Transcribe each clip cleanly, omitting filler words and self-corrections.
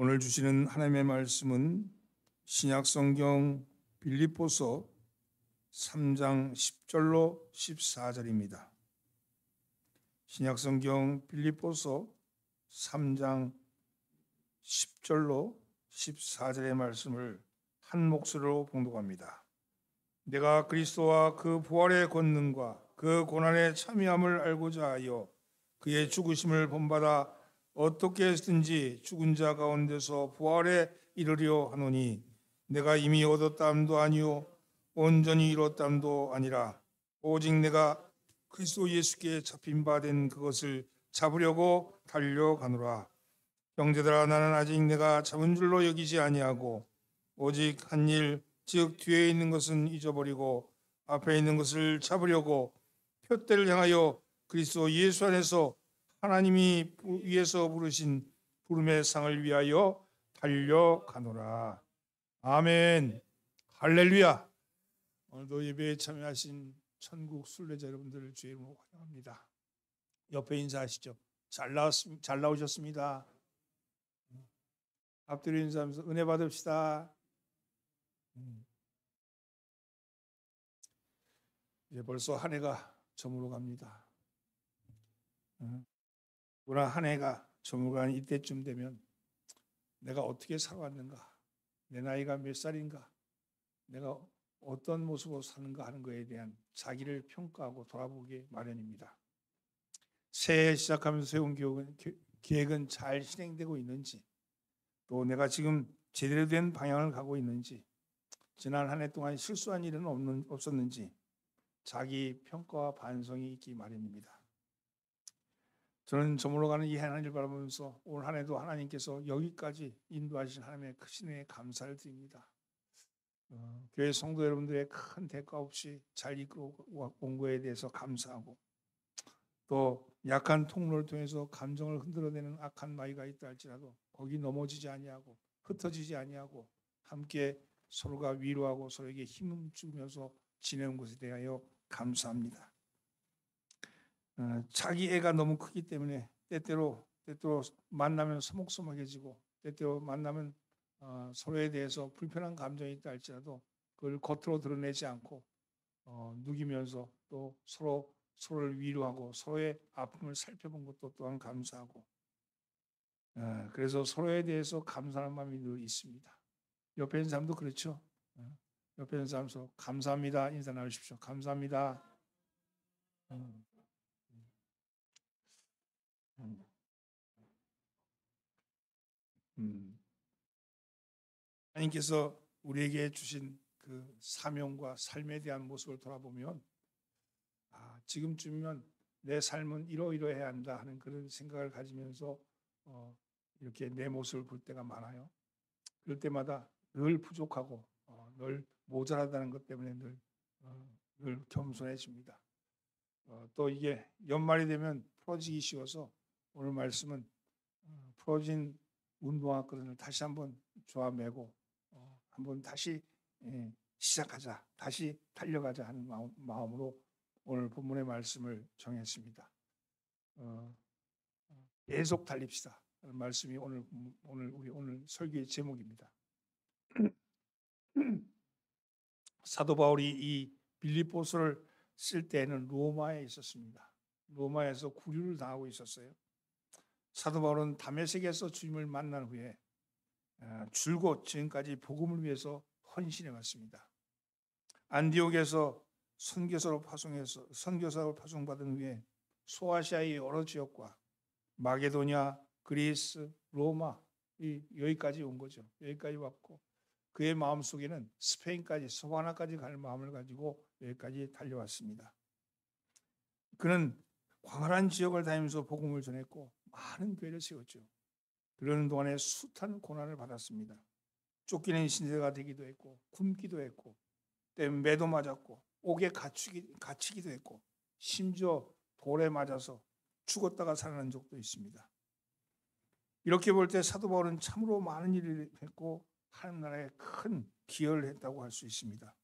오늘 주시는 하나님의 말씀은 신약성경 빌립보서 3장 10절로 14절입니다. 신약성경 빌립보서 3장 10절로 14절의 말씀을 한 목소리로 봉독합니다. 내가 그리스도와 그 부활의 권능과 그 고난의 참여함을 알고자 하여 그의 죽으심을 본받아 어떻게 해서든지 죽은 자 가운데서 부활에 이르려 하노니 내가 이미 얻었다함도 아니요 온전히 이뤘다함도 아니라 오직 내가 그리스도 예수께 잡힌 바 된 그것을 잡으려고 달려가노라. 형제들아, 나는 아직 내가 잡은 줄로 여기지 아니하고 오직 한 일, 즉 뒤에 있는 것은 잊어버리고 앞에 있는 것을 잡으려고 표대를 향하여 그리스도 예수 안에서 하나님이 위에서 부르신 부름의 상을 위하여 달려가노라. 아멘. 할렐루야. 오늘도 예배에 참여하신 천국 순례자 여러분들을 주의 이름으로 환영합니다. 옆에 인사하시죠. 잘 나오셨습니다. 앞뒤로 인사하면서 은혜 받읍시다. 이제 벌써 한 해가 저물어 갑니다. 그러나 한 해가 저물어가는 이때쯤 되면 내가 어떻게 살아왔는가, 내 나이가 몇 살인가, 내가 어떤 모습으로 사는가 하는 것에 대한 자기를 평가하고 돌아보기 마련입니다. 새해 시작하면서 세운 계획은 잘 실행되고 있는지, 또 내가 지금 제대로 된 방향을 가고 있는지, 지난 한 해 동안 실수한 일은 없었는지 자기 평가와 반성이 있기 마련입니다. 저는 저물어가는 이 한 해를 바라보면서 올 한 해도 하나님께서 여기까지 인도하신 하나님의 크신 은혜에 감사를 드립니다. 교회 성도 여러분들의 큰 대가 없이 잘 이끌어 온 거에 대해서 감사하고, 또 약한 통로를 통해서 감정을 흔들어내는 악한 마귀가 있다 할지라도 거기 넘어지지 아니하고 흩어지지 아니하고 함께 서로가 위로하고 서로에게 힘을 주면서 지내는 것에 대하여 감사합니다. 자기 애가 너무 크기 때문에 때때로 만나면 서먹서먹해지고, 때때로 만나면 서로에 대해서 불편한 감정이 있다 할지라도 그걸 겉으로 드러내지 않고 누기면서 또 서로를 위로하고 서로의 아픔을 살펴본 것도 또한 감사하고, 그래서 서로에 대해서 감사하는 마음이 늘 있습니다. 옆에 있는 사람도 그렇죠. 옆에 있는 사람도 감사합니다 인사 나누십시오. 감사합니다. 하나님께서 우리에게 주신 그 사명과 삶에 대한 모습을 돌아보면 지금쯤이면 내 삶은 이러이러해야 한다 하는 그런 생각을 가지면서 이렇게 내 모습을 볼 때가 많아요. 그럴 때마다 늘 부족하고 늘 모자라다는 것 때문에 늘 겸손해집니다. 또 이게 연말이 되면 풀어지기 쉬워서 오늘 말씀은 풀어진 운동화 끈을 다시 한번 조아매고 한번 다시 시작하자, 다시 달려가자 하는 마음으로 오늘 본문의 말씀을 정했습니다. 계속 달립시다 하는 말씀이 오늘 설교의 제목입니다. 사도 바울이 이 빌립보서를 쓸 때에는 로마에 있었습니다. 로마에서 구류를 당하고 있었어요. 사도 바울은 다메섹에서 주님을 만난 후에 줄곧 지금까지 복음을 위해서 헌신해 왔습니다. 안디옥에서 선교사로 파송받은 후에 소아시아의 여러 지역과 마게도냐, 그리스, 로마 여기까지 온 거죠. 여기까지 왔고 그의 마음속에는 스페인까지 서바나까지 갈 마음을 가지고 여기까지 달려왔습니다. 그는 광활한 지역을 다니면서 복음을 전했고 많은 교회를 세웠죠. 그러는 동안에 숱한 고난을 받았습니다. 쫓기는 신세가 되기도 했고 굶기도 했고 때문에 매도 맞았고 옥에 갇히기도 했고 심지어 돌에 맞아서 죽었다가 살아난 적도 있습니다. 이렇게 볼 때 사도 바울은 참으로 많은 일을 했고 하나님 나라에 큰 기여를 했다고 할 수 있습니다.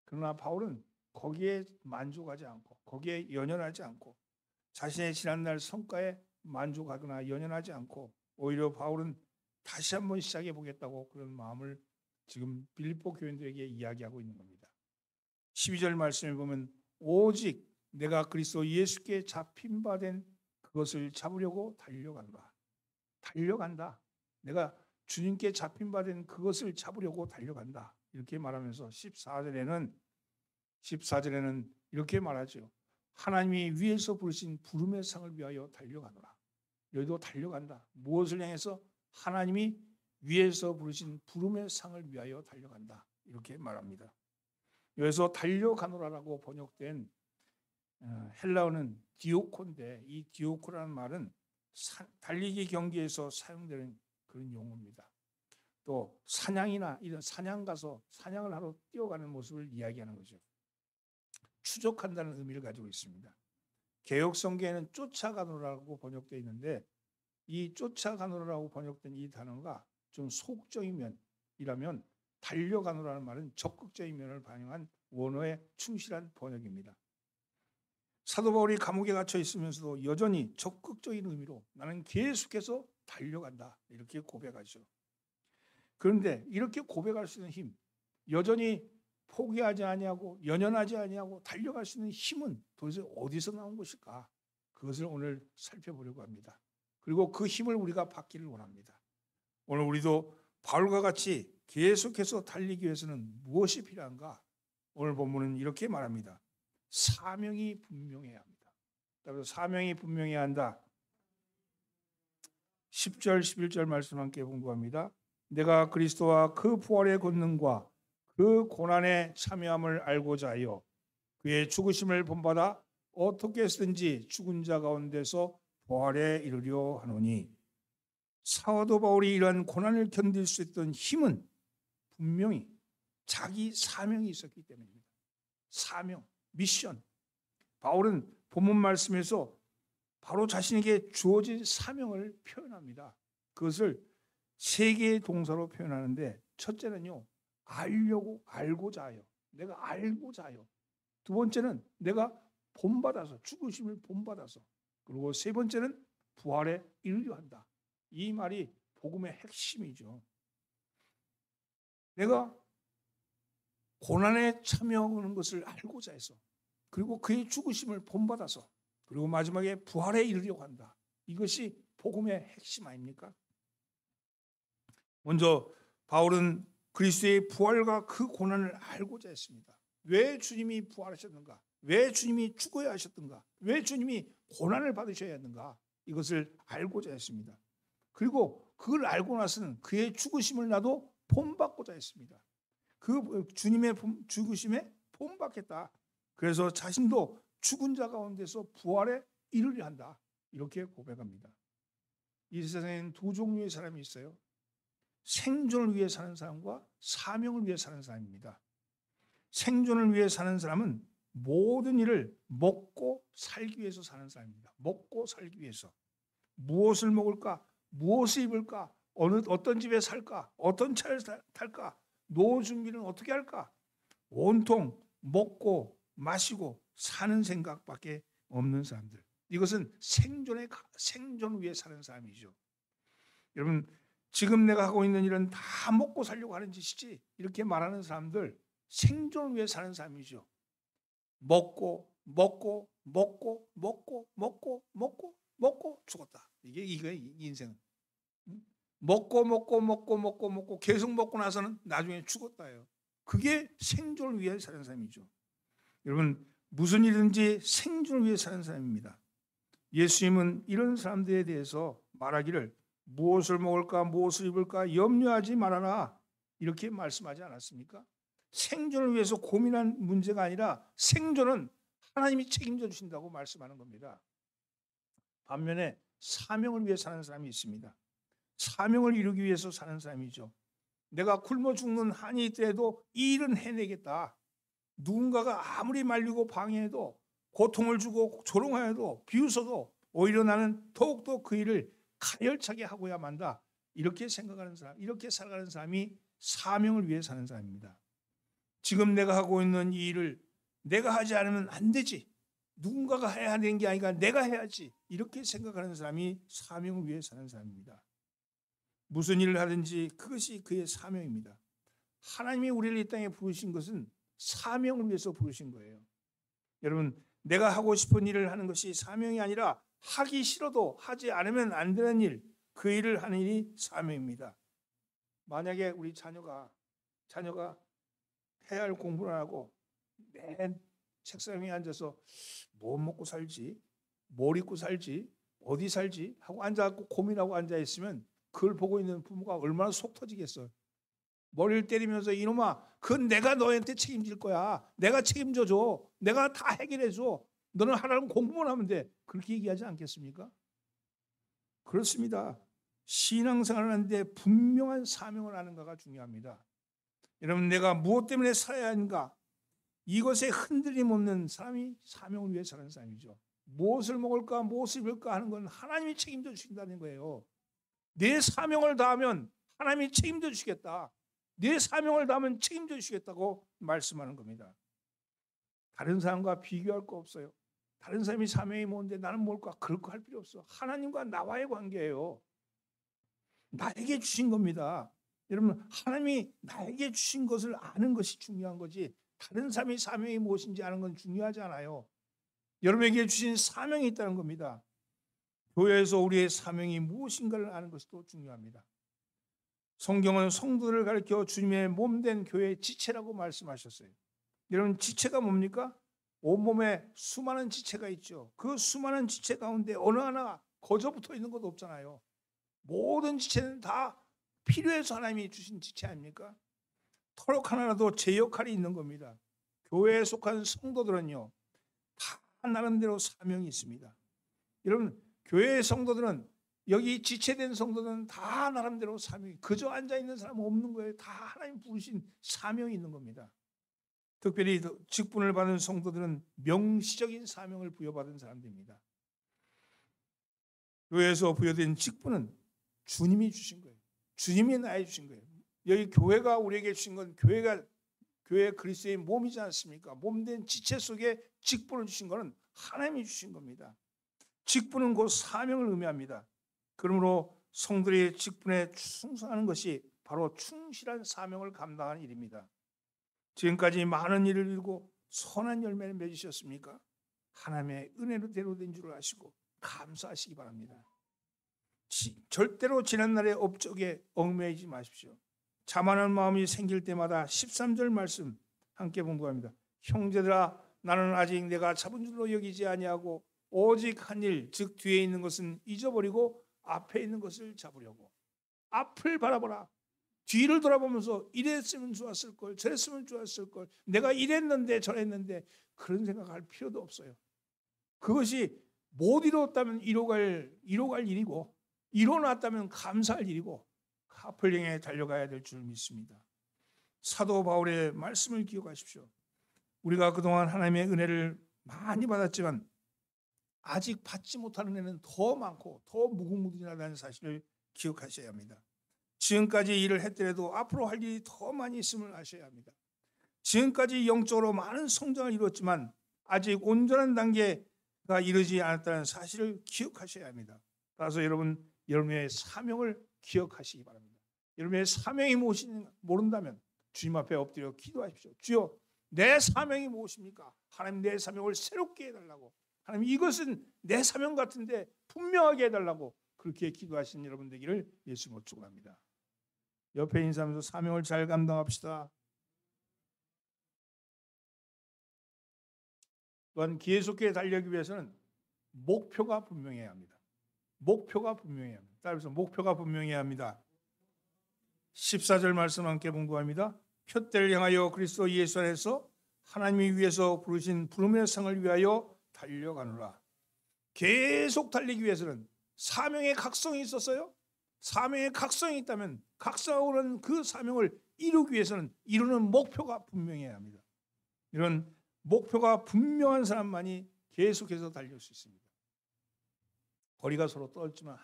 그러나 바울은 거기에 만족하지 않고 거기에 연연하지 않고 자신의 지난날 성과에 만족하거나 연연하지 않고 오히려 바울은 다시 한번 시작해 보겠다고 그런 마음을 지금 빌립보 교인들에게 이야기하고 있는 겁니다. 12절 말씀에 보면 오직 내가 그리스도 예수께 잡힌 바 된 그것을 잡으려고 달려간다. 달려간다. 내가 주님께 잡힌 바 된 그것을 잡으려고 달려간다. 이렇게 말하면서 14절에는 이렇게 말하죠. 하나님이 위에서 부르신 부름의 상을 위하여 달려가노라. 여기도 달려간다. 무엇을 향해서? 하나님이 위에서 부르신 부름의 상을 위하여 달려간다. 이렇게 말합니다. 여기서 달려가노라라고 번역된 헬라어는 디오코인데 이 디오코라는 말은 달리기 경기에서 사용되는 그런 용어입니다. 또 사냥이나 이런 사냥 가서 사냥을 하러 뛰어가는 모습을 이야기하는 거죠. 추적한다는 의미를 가지고 있습니다. 개역 성경에는 쫓아가노라고 번역되어 있는데 이 쫓아가노라고 번역된 이 단어가 좀 소극적인 면이라면 달려가노라는 말은 적극적인 면을 반영한 원어에 충실한 번역입니다. 사도 바울이 감옥에 갇혀 있으면서도 여전히 적극적인 의미로 나는 계속해서 달려간다 이렇게 고백하죠. 그런데 이렇게 고백할 수 있는 힘, 여전히 포기하지 아니하고 연연하지 아니하고 달려갈 수 있는 힘은 도대체 어디서 나온 것일까? 그것을 오늘 살펴보려고 합니다. 그리고 그 힘을 우리가 받기를 원합니다. 오늘 우리도 바울과 같이 계속해서 달리기 위해서는 무엇이 필요한가? 오늘 본문은 이렇게 말합니다. 사명이 분명해야 합니다. 그래서 사명이 분명해야 한다. 10절 11절 말씀 함께 공부합니다. 내가 그리스도와 그 부활의 권능과 그 고난의 참여함을 알고자 하여 그의 죽으심을 본받아 어떻게 해서든지 죽은 자 가운데서 부활에 이르려 하노니. 사도 바울이 이러한 고난을 견딜 수 있던 힘은 분명히 자기 사명이 있었기 때문입니다. 사명, 미션. 바울은 본문 말씀에서 바로 자신에게 주어진 사명을 표현합니다. 그것을 세 개의 동사로 표현하는데 첫째는요. 알려고, 알고자 하여. 내가 알고자 하여. 두 번째는 내가 본받아서, 죽으심을 본받아서. 그리고 세 번째는 부활에 이르려 한다. 이 말이 복음의 핵심이죠. 내가 고난에 참여하는 것을 알고자 해서 그리고 그의 죽으심을 본받아서 그리고 마지막에 부활에 이르려고 한다. 이것이 복음의 핵심 아닙니까? 먼저 바울은 그리스도의 부활과 그 고난을 알고자 했습니다. 왜 주님이 부활하셨는가? 왜 주님이 죽어야 하셨던가? 왜 주님이 고난을 받으셔야 했는가? 이것을 알고자 했습니다. 그리고 그걸 알고 나서는 그의 죽으심을 나도 본받고자 했습니다. 그 주님의 죽으심에 본받겠다. 그래서 자신도 죽은 자 가운데서 부활에 이르려 한다. 이렇게 고백합니다. 이 세상에는 두 종류의 사람이 있어요. 생존을 위해 사는 사람과 사명을 위해 사는 사람입니다. 생존을 위해 사는 사람은 모든 일을 먹고 살기 위해서 사는 사람입니다. 먹고 살기 위해서. 무엇을 먹을까? 무엇을 입을까? 어떤 집에 살까? 어떤 차를 탈까? 노후 준비는 어떻게 할까? 온통 먹고 마시고 사는 생각밖에 없는 사람들. 이것은 생존을 위해 사는 사람이죠. 여러분, 지금 내가 하고 있는 일은 다 먹고 살려고 하는 짓이지 이렇게 말하는 사람들 생존을 위해 사는 사람이죠. 먹고 죽었다. 이게 인생은. 먹고 계속 먹고 나서는 나중에 죽었다예요. 그게 생존을 위해 사는 사람이죠. 여러분, 무슨 일든지 생존을 위해 사는 사람입니다. 예수님은 이런 사람들에 대해서 말하기를 무엇을 먹을까 무엇을 입을까 염려하지 말아라 이렇게 말씀하지 않았습니까? 생존을 위해서 고민한 문제가 아니라 생존은 하나님이 책임져 주신다고 말씀하는 겁니다. 반면에 사명을 위해 사는 사람이 있습니다. 사명을 이루기 위해서 사는 사람이죠. 내가 굶어 죽는 한이 있더라도 이 일은 해내겠다. 누군가가 아무리 말리고 방해해도 고통을 주고 조롱하여도 비웃어도 오히려 나는 더욱더 그 일을 가열차게 하고야 만다. 이렇게 생각하는 사람, 이렇게 살아가는 사람이 사명을 위해 사는 사람입니다. 지금 내가 하고 있는 이 일을 내가 하지 않으면 안 되지. 누군가가 해야 되는 게 아니라 내가 해야지. 이렇게 생각하는 사람이 사명을 위해 사는 사람입니다. 무슨 일을 하든지 그것이 그의 사명입니다. 하나님이 우리를 이 땅에 부르신 것은 사명을 위해서 부르신 거예요. 여러분, 내가 하고 싶은 일을 하는 것이 사명이 아니라 하기 싫어도 하지 않으면 안 되는 일, 그 일을 하는 일이 사명입니다. 만약에 우리 자녀가 해야 할 공부를 안 하고 맨 책상 위에 앉아서 뭐 먹고 살지, 뭘 입고 살지, 어디 살지 하고 앉아갖고 고민하고 앉아있으면 그걸 보고 있는 부모가 얼마나 속 터지겠어요. 머리를 때리면서 이놈아, 그건 내가 너한테 책임질 거야. 내가 책임져줘. 내가 다 해결해줘. 너는 하라는 공부만 하면 돼. 그렇게 얘기하지 않겠습니까? 그렇습니다. 신앙생활을 하는데 분명한 사명을 하는가가 중요합니다. 여러분, 내가 무엇 때문에 살아야 하는가? 이것에 흔들림 없는 사람이 사명을 위해 사는 사람이죠. 무엇을 먹을까, 무엇을 입을까 하는 건 하나님이 책임져 주신다는 거예요. 내 사명을 다하면 하나님이 책임져 주시겠다. 내 사명을 다하면 책임져 주시겠다고 말씀하는 겁니다. 다른 사람과 비교할 거 없어요. 다른 사람이 사명이 뭔데 나는 뭘까? 그럴 거 할 필요 없어. 하나님과 나와의 관계예요. 나에게 주신 겁니다. 여러분, 하나님이 나에게 주신 것을 아는 것이 중요한 거지 다른 사람의 사명이 무엇인지 아는 건 중요하지 않아요. 여러분에게 주신 사명이 있다는 겁니다. 교회에서 우리의 사명이 무엇인가를 아는 것이 또 중요합니다. 성경은 성도를 가리켜 주님의 몸된 교회의 지체라고 말씀하셨어요. 여러분, 지체가 뭡니까? 온몸에 수많은 지체가 있죠. 그 수많은 지체 가운데 어느 하나 거저붙어 있는 것도 없잖아요. 모든 지체는 다 필요해서 하나님이 주신 지체 아닙니까? 터럭 하나라도 제 역할이 있는 겁니다. 교회에 속한 성도들은요, 다 나름대로 사명이 있습니다. 여러분, 교회의 성도들은, 여기 지체된 성도들은 다 나름대로 사명이, 그저 앉아있는 사람은 없는 거예요. 다 하나님 부르신 사명이 있는 겁니다. 특별히 직분을 받은 성도들은 명시적인 사명을 부여받은 사람들입니다. 교회에서 부여된 직분은 주님이 주신 거예요. 주님이 나에게 주신 거예요. 여기 교회가 우리에게 주신 건 교회 그리스도의 몸이지 않습니까? 몸된 지체 속에 직분을 주신 것은 하나님이 주신 겁니다. 직분은 곧 사명을 의미합니다. 그러므로 성도의 직분에 충성하는 것이 바로 충실한 사명을 감당하는 일입니다. 지금까지 많은 일을 이루고 선한 열매를 맺으셨습니까? 하나님의 은혜로 대로된 줄 아시고 감사하시기 바랍니다. 절대로 지난날의 업적에 얽매이지 마십시오. 자만한 마음이 생길 때마다 13절 말씀 함께 봉독합니다. 형제들아, 나는 아직 내가 잡은 줄로 여기지 아니하고 오직 한 일, 즉 뒤에 있는 것은 잊어버리고 앞에 있는 것을 잡으려고. 앞을 바라보라. 뒤를 돌아보면서 이랬으면 좋았을 걸, 저랬으면 좋았을 걸, 내가 이랬는데 저랬는데, 그런 생각할 필요도 없어요. 그것이 못 이뤘다면 이뤄갈 일이고, 이뤄놨다면 감사할 일이고, 앞을 향해 달려가야 될 줄 믿습니다. 사도 바울의 말씀을 기억하십시오. 우리가 그동안 하나님의 은혜를 많이 받았지만 아직 받지 못하는 은혜는 더 많고 더 무궁무진하다는 사실을 기억하셔야 합니다. 지금까지 일을 했더라도 앞으로 할 일이 더 많이 있음을 아셔야 합니다. 지금까지 영적으로 많은 성장을 이루었지만 아직 온전한 단계가 이르지 않았다는 사실을 기억하셔야 합니다. 따라서 여러분의 사명을 기억하시기 바랍니다. 여러분의 사명이 무엇인지 모른다면 주님 앞에 엎드려 기도하십시오. 주여, 내 사명이 무엇입니까? 하나님, 내 사명을 새롭게 해달라고. 하나님, 이것은 내 사명 같은데 분명하게 해달라고 그렇게 기도하시는 여러분 되기를 예수님으로 축원합니다. 옆에 인사하면서 사명을 잘 감당합시다. 또한 계속해 달리기 위해서는 목표가 분명해야 합니다. 목표가 분명해야 합니다. 따라서 목표가 분명해야 합니다. 14절 말씀 함께 봉독합니다. 표대를 향하여 그리스도 예수 안에서 하나님이 위해서 부르신 부름의 상을 위하여 달려가노라. 계속 달리기 위해서는 사명의 각성이 있었어요. 사명의 각성이 있다면 각성하고는 그 사명을 이루기 위해서는 이루는 목표가 분명해야 합니다. 이런 목표가 분명한 사람만이 계속해서 달릴 수 있습니다. 거리가 서로 떨어지만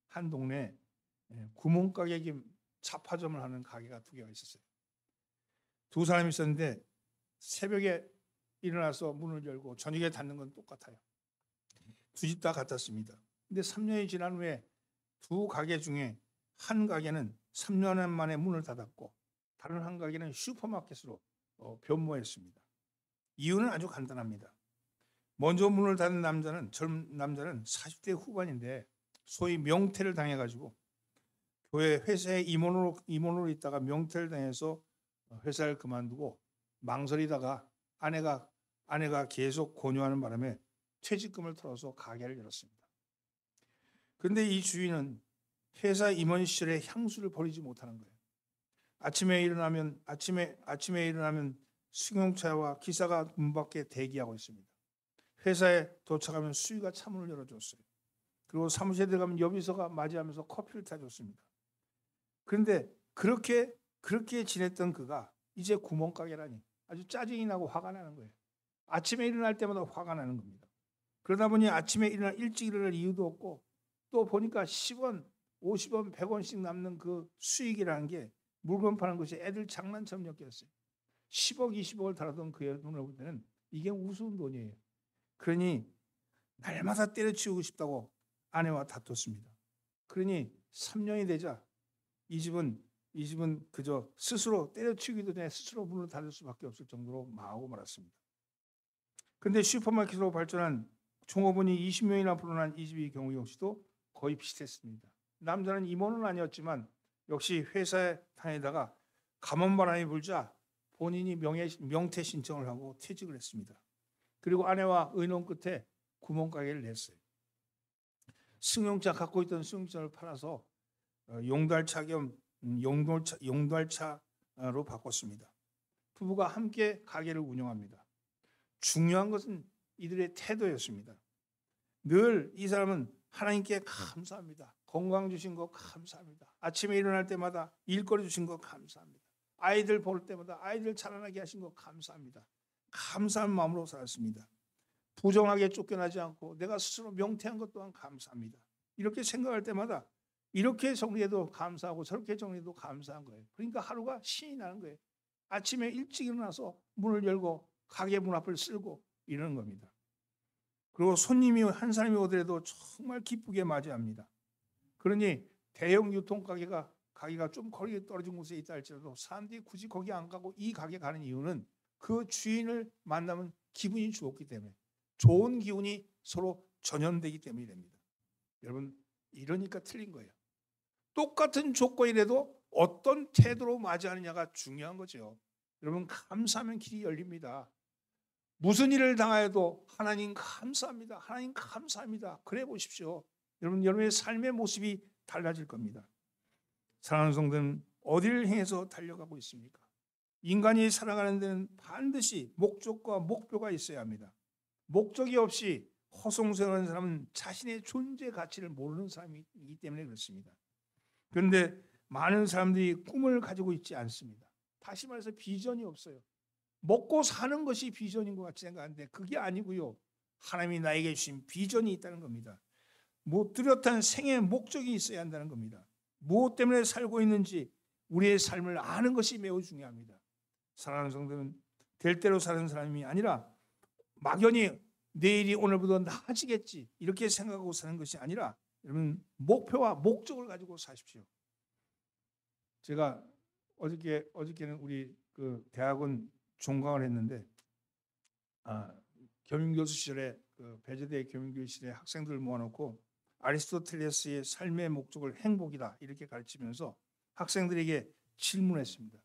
한 동네 구멍가게 겸 잡화점을 하는 가게가 두 개가 있었어요. 두 사람이 있었는데 새벽에 일어나서 문을 열고 저녁에 닫는 건 똑같아요. 두 집 다 같았습니다. 근데 3년이 지난 후에 두 가게 중에 한 가게는 3년 만에 문을 닫았고 다른 한 가게는 슈퍼마켓으로 변모했습니다. 이유는 아주 간단합니다. 먼저 문을 닫은 젊은 남자는 40대 후반인데 소위 명퇴를 당해가지고 교회 회사에 임원으로 있다가 명퇴를 당해서 회사를 그만두고 망설이다가 아내가 계속 권유하는 바람에 퇴직금을 털어서 가게를 열었습니다. 그런데 이 주인은 회사 임원 시절에 향수를 버리지 못하는 거예요. 아침에 일어나면 승용차와 기사가 문 밖에 대기하고 있습니다. 회사에 도착하면 수위가 차문을 열어줬어요. 그리고 사무실에 들어가면 여비서가 맞이하면서 커피를 타줬습니다. 그런데 그렇게 지냈던 그가 이제 구멍가게라니 아주 짜증이 나고 화가 나는 거예요. 아침에 일어날 때마다 화가 나는 겁니다. 그러다 보니 아침에 일찍 일어날 이유도 없고 또 보니까 10원, 50원, 100원씩 남는 그 수익이라는 게 물건 파는 것이 애들 장난처럼 엮였어요. 10억, 20억을 달아던 그의 눈을 볼 때는 이게 우스운 돈이에요. 그러니 날마다 때려치우고 싶다고 아내와 다퉜습니다. 그러니 3년이 되자 이 집은 그저 스스로 때려치우기도 전에 스스로 문을 닫을 수밖에 없을 정도로 망하고 말았습니다. 그런데 슈퍼마켓으로 발전한 종업원이 20명이나 불어난 이 집의 경우 역시도 거의 비슷했습니다. 남자는 임원은 아니었지만 역시 회사에 다니다가 가뭄바람이 불자 본인이 명퇴 신청을 하고 퇴직을 했습니다. 그리고 아내와 의논 끝에 구멍가게를 냈어요. 갖고 있던 승용차를 팔아서 용달차 겸 용달차로 바꿨습니다. 부부가 함께 가게를 운영합니다. 중요한 것은 이들의 태도였습니다. 늘 이 사람은 하나님께 감사합니다. 건강 주신 거 감사합니다. 아침에 일어날 때마다 일거리 주신 거 감사합니다. 아이들 볼 때마다 아이들 자라나게 하신 거 감사합니다. 감사한 마음으로 살았습니다. 부정하게 쫓겨나지 않고 내가 스스로 명퇴한 것 또한 감사합니다. 이렇게 생각할 때마다 이렇게 정리해도 감사하고 저렇게 정리해도 감사한 거예요. 그러니까 하루가 신이 나는 거예요. 아침에 일찍 일어나서 문을 열고 가게 문 앞을 쓸고 이러는 겁니다. 그리고 손님이 한 사람이 오더라도 정말 기쁘게 맞이합니다. 그러니 대형 유통가게가 좀 거리에 떨어진 곳에 있다 할지라도 사람들이 굳이 거기 안 가고 이 가게 가는 이유는 그 주인을 만나면 기분이 좋기 때문에 좋은 기운이 서로 전염되기 때문이 됩니다. 여러분 이러니까 틀린 거예요. 똑같은 조건이라도 어떤 태도로 맞이하느냐가 중요한 거죠. 여러분 감사하면 길이 열립니다. 무슨 일을 당하여도 하나님 감사합니다. 하나님 감사합니다. 그래 보십시오. 여러분의 삶의 모습이 달라질 겁니다. 사랑하는 성도는 어디를 향해서 달려가고 있습니까? 인간이 살아가는 데는 반드시 목적과 목표가 있어야 합니다. 목적이 없이 허송세월한 사람은 자신의 존재 가치를 모르는 사람이기 때문에 그렇습니다. 그런데 많은 사람들이 꿈을 가지고 있지 않습니다. 다시 말해서 비전이 없어요. 먹고 사는 것이 비전인 것 같이 생각하는데 그게 아니고요. 하나님이 나에게 주신 비전이 있다는 겁니다. 뚜렷한 생의 목적이 있어야 한다는 겁니다. 무엇 때문에 살고 있는지 우리의 삶을 아는 것이 매우 중요합니다. 사랑하는 성도는 될 대로 사는 사람이 아니라 막연히 내일이 오늘보다 나아지겠지 이렇게 생각하고 사는 것이 아니라 여러분 목표와 목적을 가지고 사십시오. 제가 어저께는 우리 그 대학원 종강을 했는데 겸임교수 시절에 배재대 겸임교수 시절에 학생들을 모아놓고 아리스토텔레스의 삶의 목적을 행복이다 이렇게 가르치면서 학생들에게 질문했습니다.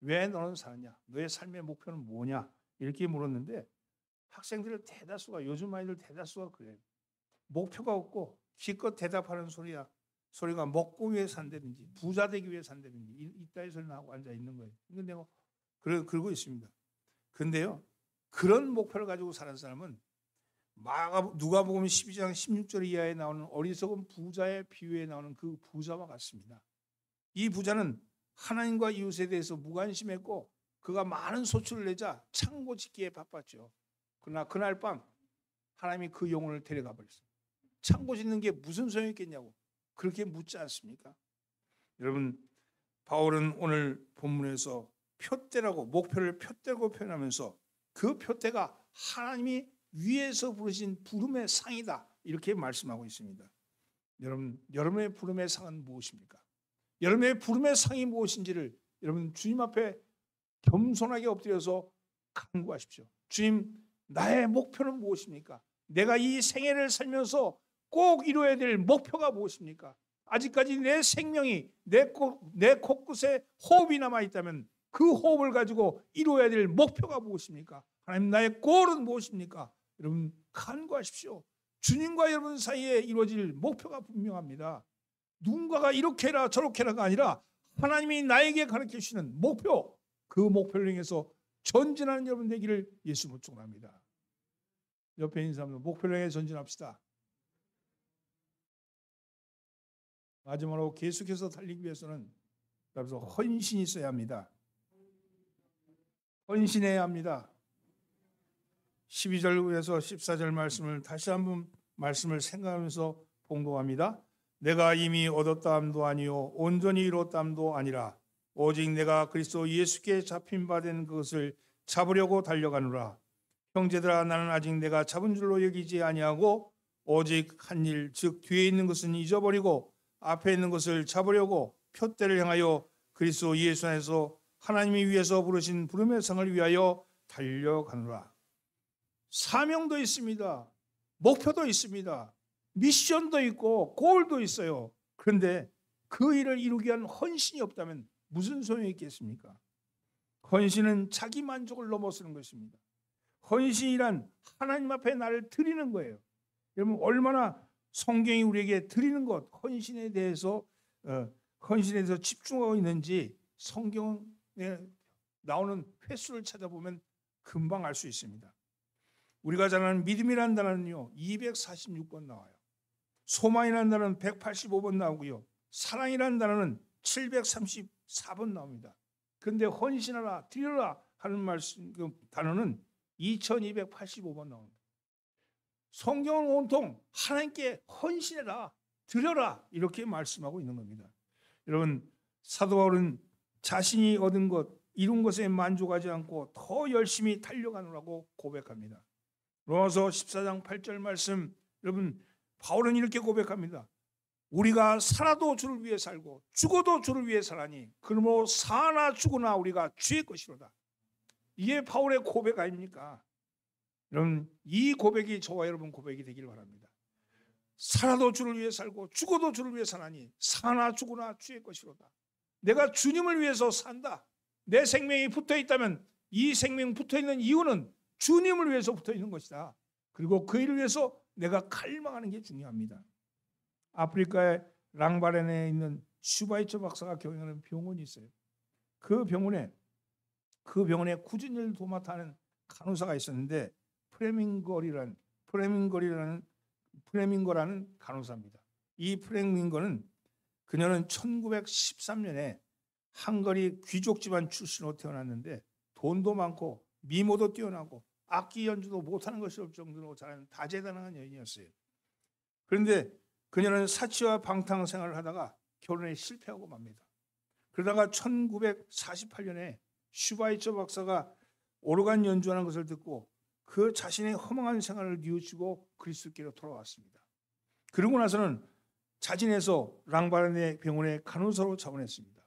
왜 너는 사느냐? 너의 삶의 목표는 뭐냐? 이렇게 물었는데 학생들의 대다수가 요즘 아이들 대다수가 그래요. 목표가 없고 기껏 대답하는 소리가 먹고 위해 산다든지 부자 되기 위해 산다든지 이따위 소리 나고 앉아 있는 거예요. 근데 그러고 있습니다. 근데요. 그런 목표를 가지고 사는 사람은 누가복음 12장 16절 이하에 나오는 어리석은 부자의 비유에 나오는 그 부자와 같습니다. 이 부자는 하나님과 이웃에 대해서 무관심했고 그가 많은 소출을 내자 창고 짓기에 바빴죠. 그러나 그날 밤 하나님이 그 영혼을 데려가 버렸어요. 창고 짓는 게 무슨 소용이 있겠냐고 그렇게 묻지 않습니까? 여러분 바울은 오늘 본문에서 표대라고 목표를 표대라고 표현하면서 그 표대가 하나님이 위에서 부르신 부름의 상이다 이렇게 말씀하고 있습니다. 여러분 여러분의 부름의 상은 무엇입니까? 여러분의 부름의 상이 무엇인지를 여러분 주님 앞에 겸손하게 엎드려서 간구하십시오. 주님, 나의 목표는 무엇입니까? 내가 이 생애를 살면서 꼭 이루어야 될 목표가 무엇입니까? 아직까지 내 생명이 내 코끝에 호흡이 남아있다면 그 호흡을 가지고 이루어야 될 목표가 무엇입니까? 하나님, 나의 골은 무엇입니까? 여러분 간구하십시오. 주님과 여러분 사이에 이루어질 목표가 분명합니다. 누군가가 이렇게 해라 저렇게 해라가 아니라 하나님이 나에게 가르쳐 주시는 목표, 그 목표를 향해서 전진하는 여러분 되기를 예수님으로 축원합니다. 옆에 있는 사람들 목표를 향해 전진합시다. 마지막으로 계속해서 달리기 위해서는 그래서 헌신이 있어야 합니다. 헌신해야 합니다. 12절에서 14절 말씀을 다시 한번 말씀을 생각하면서 봉독합니다. 내가 이미 얻었다 함도 아니요 온전히 이뤘다 함도 아니라 오직 내가 그리스도 예수께 잡힌 바 된 그것을 잡으려고 달려가노라. 형제들아, 나는 아직 내가 잡은 줄로 여기지 아니하고 오직 한 일, 즉 뒤에 있는 것은 잊어버리고 앞에 있는 것을 잡으려고 표대를 향하여 그리스도 예수 안에서 하나님이 위해서 부르신 부름의 상을 위하여 달려가노라. 사명도 있습니다. 목표도 있습니다. 미션도 있고 골도 있어요. 그런데 그 일을 이루기 위한 헌신이 없다면 무슨 소용이 있겠습니까? 헌신은 자기 만족을 넘어서는 것입니다. 헌신이란 하나님 앞에 나를 드리는 거예요. 여러분 얼마나 성경이 우리에게 드리는 것, 헌신에 대해서 집중하고 있는지 성경에 나오는 횟수를 찾아보면 금방 알 수 있습니다. 우리가 잘 아는 믿음이라는 단어는요 246번 나와요. 소망이라는 단어는 185번 나오고요. 사랑이라는 단어는 734번 나옵니다. 그런데 헌신하라, 드려라 하는 말씀 그 단어는 2285번 나옵니다. 성경은 온통 하나님께 헌신해라, 드려라 이렇게 말씀하고 있는 겁니다. 여러분 사도 바울은 자신이 얻은 것, 이룬 것에 만족하지 않고 더 열심히 달려가느라고 고백합니다. 로마서 14장 8절 말씀, 여러분 바울은 이렇게 고백합니다. 우리가 살아도 주를 위해 살고 죽어도 주를 위해 살아니 그러므로 사나 죽으나 우리가 주의 것이로다. 이게 바울의 고백 아닙니까? 여러분 이 고백이 저와 여러분 고백이 되길 바랍니다. 살아도 주를 위해 살고 죽어도 주를 위해 사나니 사나 죽으나 주의 것이로다. 내가 주님을 위해서 산다. 내 생명이 붙어있다면 이 생명 붙어있는 이유는 주님을 위해서 붙어있는 것이다. 그리고 그 일을 위해서 내가 갈망하는 게 중요합니다. 아프리카의 랑바렌에 있는 슈바이처 박사가 경영하는 병원이 있어요. 그 병원에 굳은 일 도맡아하는 간호사가 있었는데 프레밍거라는 간호사입니다. 이 프레밍거는 그녀는 1913년에 헝가리 귀족 집안 출신으로 태어났는데 돈도 많고 미모도 뛰어나고 악기 연주도 못하는 것이 없을 정도로 잘하는 다재다능한 여인이었어요. 그런데 그녀는 사치와 방탕 생활을 하다가 결혼에 실패하고 맙니다. 그러다가 1948년에 슈바이처 박사가 오르간 연주하는 것을 듣고 그 자신의 허망한 생활을 뉘우치고 그리스도께로 돌아왔습니다. 그러고 나서는 자진해서 랑바렌의 병원에 간호사로 자원했습니다.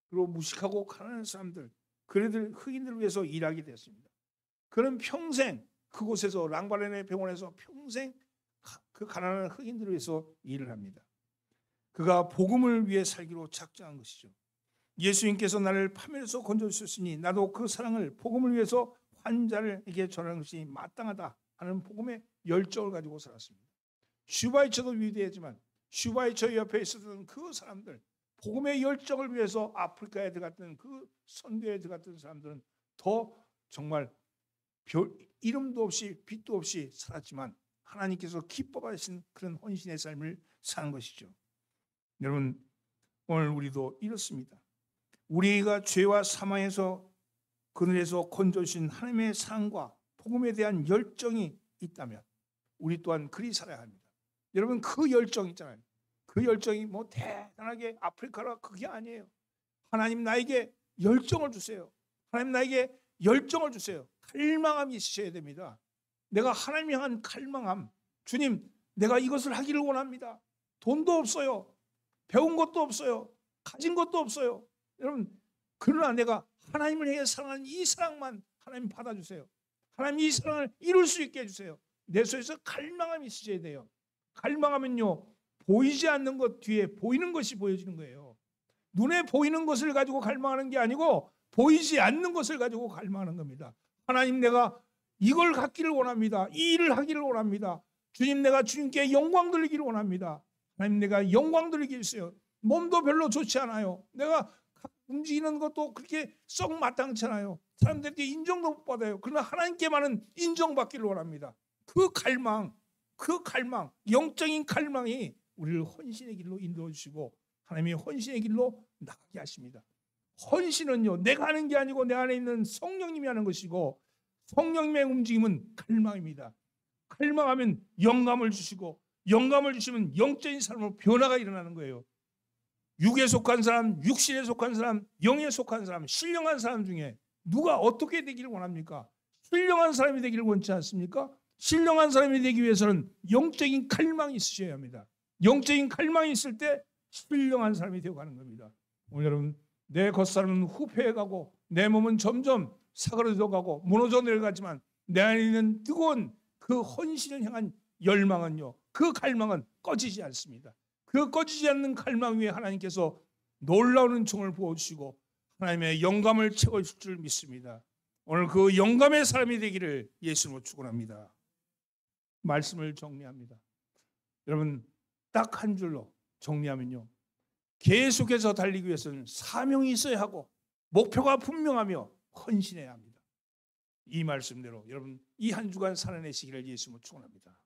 그리고 무식하고 가난한 사람들, 그들을 흑인들을 위해서 일하게 됐습니다. 그는 평생 그곳에서 랑바렌의 병원에서 평생 그 가난한 흑인들을 위해서 일을 합니다. 그가 복음을 위해 살기로 작정한 것이죠. 예수님께서 나를 파멸에서 건져주셨으니 나도 그 사랑을 복음을 위해서 환자에게 전하는 것이 마땅하다 하는 복음의 열정을 가지고 살았습니다. 슈바이처도 위대하지만 슈바이처 옆에 있었던 그 사람들, 복음의 열정을 위해서 아프리카에 들어갔던 그 선교에 들어갔던 사람들은 더 정말 별 이름도 없이 빛도 없이 살았지만 하나님께서 기뻐하신 그런 헌신의 삶을 사는 것이죠. 여러분 오늘 우리도 이렇습니다. 우리가 죄와 사망에서 그늘에서 건져주신 하나님의 사랑과 복음에 대한 열정이 있다면 우리 또한 그리 살아야 합니다. 여러분 그 열정 있잖아요. 그 열정이 뭐 대단하게 아프리카라 그게 아니에요. 하나님 나에게 열정을 주세요. 하나님 나에게 열정을 주세요. 갈망함이 있으셔야 됩니다. 내가 하나님 향한 갈망함. 주님 내가 이것을 하기를 원합니다. 돈도 없어요. 배운 것도 없어요. 가진 것도 없어요. 여러분, 그러나 내가 하나님을 향해 사랑하는 이 사랑만 하나님 받아주세요. 하나님 이 사랑을 이룰 수 있게 해주세요. 내 속에서 갈망함이 있어야 돼요. 갈망하면요, 보이지 않는 것 뒤에 보이는 것이 보여지는 거예요. 눈에 보이는 것을 가지고 갈망하는 게 아니고 보이지 않는 것을 가지고 갈망하는 겁니다. 하나님, 내가 이걸 갖기를 원합니다. 이 일을 하기를 원합니다. 주님, 내가 주님께 영광 돌리기를 원합니다. 하나님, 내가 영광 돌리게 해주세요. 몸도 별로 좋지 않아요. 내가 움직이는 것도 그렇게 썩 마땅찮아요. 사람들께 인정도 못 받아요. 그러나 하나님께만은 인정받기를 원합니다. 그 갈망, 영적인 갈망이 우리를 헌신의 길로 인도해 주시고 하나님이 헌신의 길로 나가게 하십니다. 헌신은요, 내가 하는 게 아니고 내 안에 있는 성령님이 하는 것이고, 성령님의 움직임은 갈망입니다. 갈망하면 영감을 주시고, 영감을 주시면 영적인 삶으로 변화가 일어나는 거예요. 육에 속한 사람, 육신에 속한 사람, 영에 속한 사람, 신령한 사람 중에 누가 어떻게 되기를 원합니까? 신령한 사람이 되기를 원치 않습니까? 신령한 사람이 되기 위해서는 영적인 갈망이 있으셔야 합니다. 영적인 갈망이 있을 때 신령한 사람이 되어가는 겁니다. 오늘 여러분, 내 겉사람은 후패해가고 내 몸은 점점 사그러져가고 무너져 내려가지만 내 안에 있는 뜨거운 그 헌신을 향한 열망은요, 그 갈망은 꺼지지 않습니다. 그 꺼지지 않는 갈망 위에 하나님께서 놀라운 은총을 부어주시고 하나님의 영감을 채워줄 줄 믿습니다. 오늘 그 영감의 사람이 되기를 예수님으로 축원합니다. 말씀을 정리합니다. 여러분, 딱 한 줄로 정리하면요, 계속해서 달리기 위해서는 사명이 있어야 하고 목표가 분명하며 헌신해야 합니다. 이 말씀대로 여러분 이 한 주간 살아내시기를 예수님으로 축원합니다.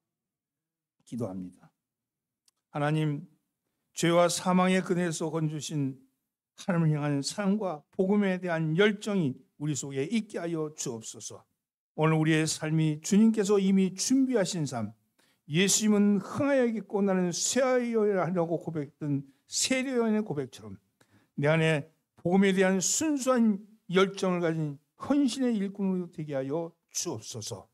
기도합니다. 하나님, 죄와 사망의 그늘에서 건주신 하나님을 향한 사랑과 복음에 대한 열정이 우리 속에 있게 하여 주옵소서. 오늘 우리의 삶이 주님께서 이미 준비하신 삶, 예수님은 흥하여야겠고 나는 쇠하여야 하려고 고백했던 세례요한의 고백처럼 내 안에 복음에 대한 순수한 열정을 가진 헌신의 일꾼으로 되게 하여 주옵소서.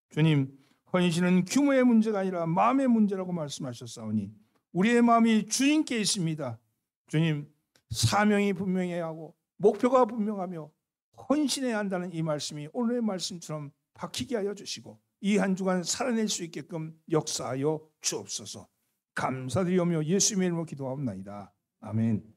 주님, 헌신은 규모의 문제가 아니라 마음의 문제라고 말씀하셨사오니 우리의 마음이 주님께 있습니다. 주님, 사명이 분명해야 하고 목표가 분명하며 헌신해야 한다는 이 말씀이 오늘의 말씀처럼 박히게 하여 주시고 이 한 주간 살아낼 수 있게끔 역사하여 주옵소서. 감사드리오며 예수님의 이름으로 기도하옵나이다. 아멘.